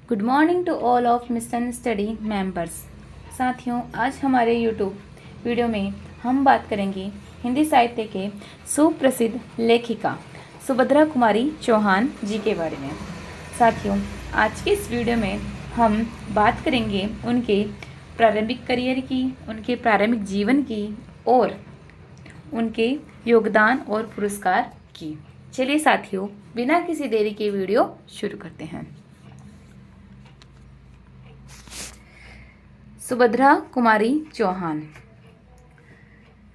Good morning to all of mission study members. साथियों, आज हमारे यूट्यूब वीडियो में हम बात करेंगे हिंदी साहित्य के सुप्रसिद्ध लेखिका सुभद्रा कुमारी चौहान जी के बारे में। साथियों, आज के इस वीडियो में हम बात करेंगे उनके प्रारंभिक करियर की, उनके प्रारंभिक जीवन की और उनके योगदान और पुरस्कार की। चलिए साथियों, बिना किसी देरी के वीडियो शुरू करते हैं। सुभद्रा कुमारी चौहान।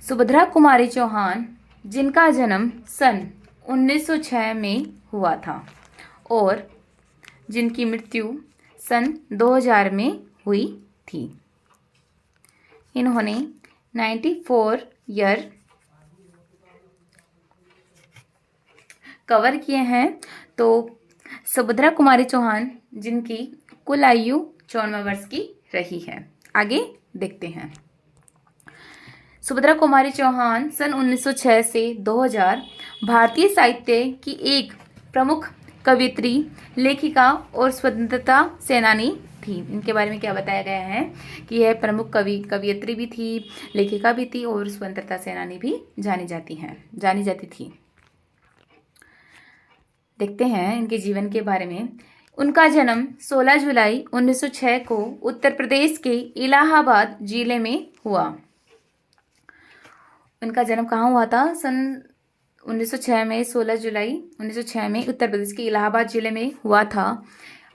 सुभद्रा कुमारी चौहान, जिनका जन्म सन 1906 में हुआ था और जिनकी मृत्यु सन 2000 में हुई थी। इन्होंने 94 ईयर कवर किए हैं। तो सुभद्रा कुमारी चौहान, जिनकी कुल आयु 54 वर्ष की रही है। आगे देखते हैं। सुभद्रा कुमारी चौहान सन 1906 से 2000 भारतीय साहित्य की एक प्रमुख कवयित्री, लेखिका और स्वतंत्रता सेनानी थी। इनके बारे में क्या बताया गया है कि यह प्रमुख कवयित्री भी थी, लेखिका भी थी और स्वतंत्रता सेनानी भी जानी जाती थी। देखते हैं इनके जीवन के बारे में। उनका जन्म 16 जुलाई 1906 को उत्तर प्रदेश के इलाहाबाद जिले में हुआ। उनका जन्म कहाँ हुआ था? सन 1906 में, 16 जुलाई 1906 में उत्तर प्रदेश के इलाहाबाद जिले में हुआ था।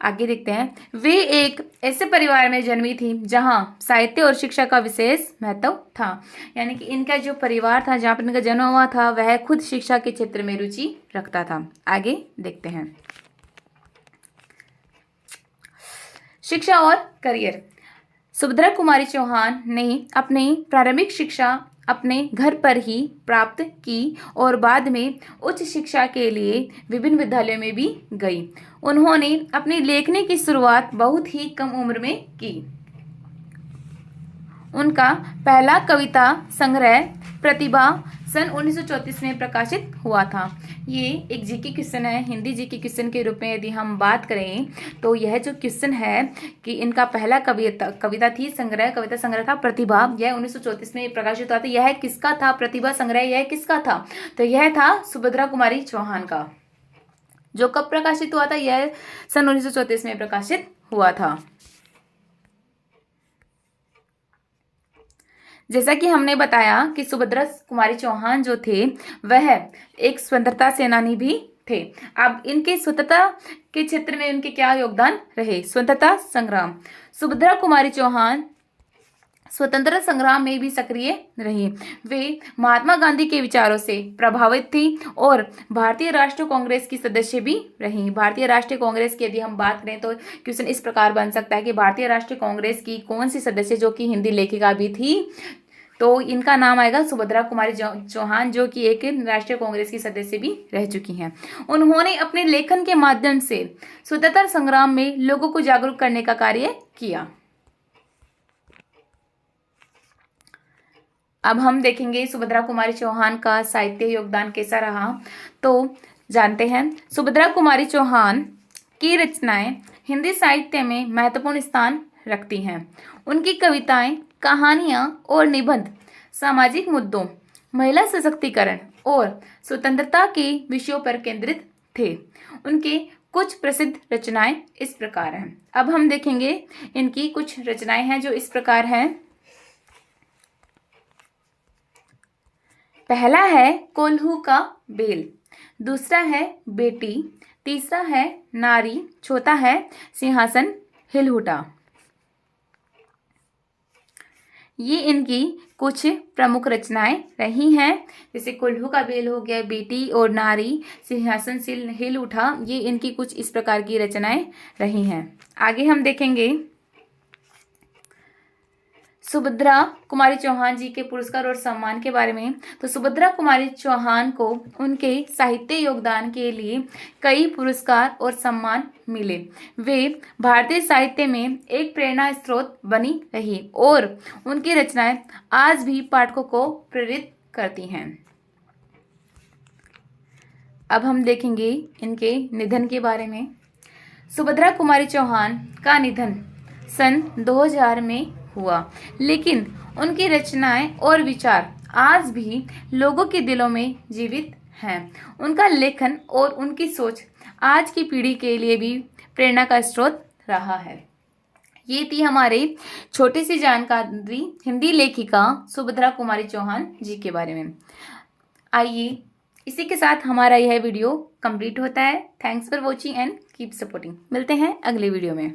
आगे देखते हैं। वे एक ऐसे परिवार में जन्मी थी जहां साहित्य और शिक्षा का विशेष महत्व था। यानी कि इनका जो परिवार था, जहां पर इनका जन्म हुआ था, वह खुद शिक्षा के क्षेत्र में रुचि रखता था। आगे देखते हैं। शिक्षा और करियर। सुभद्रा कुमारी चौहान ने अपनी प्रारंभिक शिक्षा अपने घर पर ही प्राप्त की और बाद में उच्च शिक्षा के लिए विभिन्न विद्यालयों में भी गई। उन्होंने अपनी लेखनी की शुरुआत बहुत ही कम उम्र में की। उनका पहला कविता संग्रह प्रतिभा सन 1934 में प्रकाशित हुआ था। ये एक जीके क्वेश्चन है, हिंदी जीके क्वेश्चन के रूप में यदि हम बात करें तो यह जो क्वेश्चन है कि इनका पहला कविता संग्रह था प्रतिभा, यह 1934 में प्रकाशित हुआ था। यह किसका था? प्रतिभा संग्रह यह किसका था? तो यह था सुभद्रा कुमारी चौहान का। जो कब प्रकाशित हुआ था? यह सन 1934 में प्रकाशित हुआ था। जैसा कि हमने बताया कि सुभद्रा कुमारी चौहान जो थे वह एक स्वतंत्रता सेनानी भी थे। अब इनके स्वतंत्रता के क्षेत्र में उनके क्या योगदान रहे? स्वतंत्रता संग्राम। सुभद्रा कुमारी चौहान स्वतंत्रता संग्राम में भी सक्रिय रही। वे महात्मा गांधी के विचारों से प्रभावित थी और भारतीय राष्ट्रीय कांग्रेस की सदस्य भी रही। भारतीय राष्ट्रीय कांग्रेस की यदि हम बात करें तो क्वेश्चन इस प्रकार बन सकता है कि भारतीय राष्ट्रीय कांग्रेस की कौन सी सदस्य जो कि हिंदी लेखिका भी थी? तो इनका नाम आएगा सुभद्रा कुमारी चौहान, जो कि एक राष्ट्रीय कांग्रेस की सदस्य भी रह चुकी हैं। उन्होंने अपने लेखन के माध्यम से स्वतंत्रता संग्राम में लोगों को जागरूक करने का कार्य किया। अब हम देखेंगे सुभद्रा कुमारी चौहान का साहित्य योगदान कैसा रहा। तो जानते हैं, सुभद्रा कुमारी चौहान की रचनाएं हिंदी साहित्य में महत्वपूर्ण स्थान रखती हैं। उनकी कविताएं, कहानियां और निबंध सामाजिक मुद्दों, महिला सशक्तिकरण और स्वतंत्रता के विषयों पर केंद्रित थे। उनके कुछ प्रसिद्ध रचनाएं इस प्रकार हैं। अब हम देखेंगे इनकी कुछ रचनाएं हैं जो इस प्रकार हैं। पहला है कोल्हू का बेल, दूसरा है बेटी, तीसरा है नारी, चौथा है सिंहासन हिलहुटा। ये इनकी कुछ प्रमुख रचनाएं रही हैं। जैसे कोल्हू का बेल हो गया, बेटी और नारी, सिंहासन हिल उठा, ये इनकी कुछ इस प्रकार की रचनाएं रही हैं। आगे हम देखेंगे सुभद्रा कुमारी चौहान जी के पुरस्कार और सम्मान के बारे में। तो सुभद्रा कुमारी चौहान को उनके साहित्य योगदान के लिए कई पुरस्कार और सम्मान मिले। वे भारतीय साहित्य में एक प्रेरणा स्रोत बनी रही और उनकी रचनाएं आज भी पाठकों को प्रेरित करती हैं। अब हम देखेंगे इनके निधन के बारे में। सुभद्रा कुमारी चौहान का निधन सन 2000 में हुआ, लेकिन उनकी रचनाएं और विचार आज भी लोगों के दिलों में जीवित हैं। उनका लेखन और उनकी सोच आज की पीढ़ी के लिए भी प्रेरणा का स्रोत रहा है। ये थी हमारी छोटी सी जानकारी हिंदी लेखिका सुभद्रा कुमारी चौहान जी के बारे में। आइए इसी के साथ हमारा यह वीडियो कंप्लीट होता है। Thanks for watching and keep supporting. मिलते हैं अगले वीडियो में।